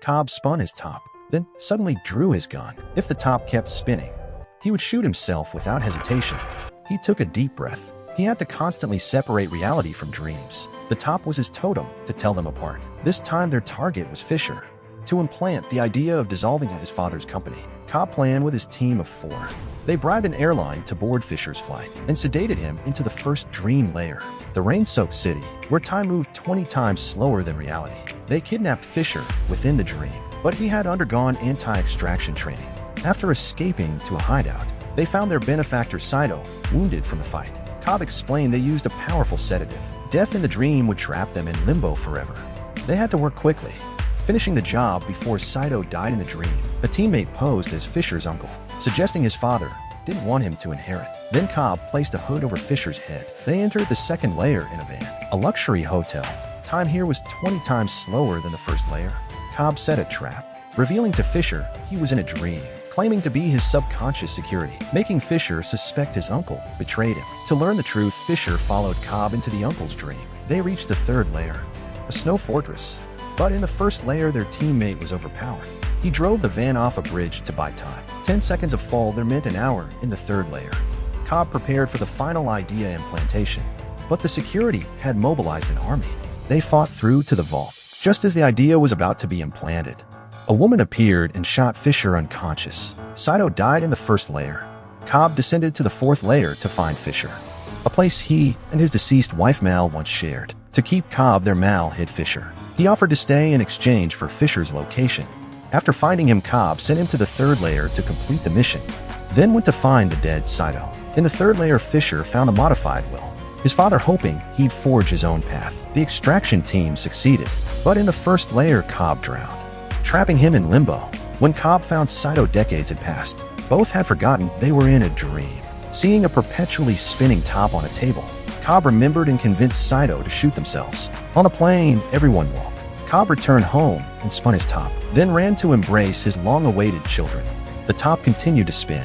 Cobb spun his top, then suddenly drew his gun. If the top kept spinning, he would shoot himself without hesitation. He took a deep breath. He had to constantly separate reality from dreams. The top was his totem to tell them apart. This time their target was Fisher, to implant the idea of dissolving his father's company. Cobb planned with his team of 4. They bribed an airline to board Fisher's flight and sedated him into the first dream layer, the rain-soaked city, where time moved 20 times slower than reality. They kidnapped Fisher within the dream, but he had undergone anti-extraction training. After escaping to a hideout, they found their benefactor Saito, wounded from the fight. Cobb explained they used a powerful sedative. Death in the dream would trap them in limbo forever. They had to work quickly, finishing the job before Saito died in the dream. A teammate posed as Fisher's uncle, suggesting his father didn't want him to inherit. Then Cobb placed a hood over Fisher's head. They entered the second layer in a van, a luxury hotel. Time here was 20 times slower than the first layer. Cobb set a trap, revealing to Fisher he was in a dream, claiming to be his subconscious security, making Fisher suspect his uncle betrayed him. To learn the truth, Fisher followed Cobb into the uncle's dream. They reached the third layer, a snow fortress. But in the first layer, their teammate was overpowered. He drove the van off a bridge to buy time. 10 seconds of fall there meant an hour in the third layer. Cobb prepared for the final idea implantation, but the security had mobilized an army. They fought through to the vault. Just as the idea was about to be implanted, a woman appeared and shot Fisher unconscious. Saito died in the first layer. Cobb descended to the fourth layer to find Fisher, a place he and his deceased wife Mal once shared. To keep Cobb there, Mal hid Fisher. He offered to stay in exchange for Fisher's location. After finding him, Cobb sent him to the third layer to complete the mission, then went to find the dead Saito. In the third layer, Fisher found a modified will, his father hoping he'd forge his own path. The extraction team succeeded, but in the first layer, Cobb drowned, trapping him in limbo. When Cobb found Saito, decades had passed. Both had forgotten they were in a dream. Seeing a perpetually spinning top on a table, Cobb remembered and convinced Saito to shoot themselves. On the plane, everyone walked. Cobb returned home and spun his top, then ran to embrace his long-awaited children. The top continued to spin,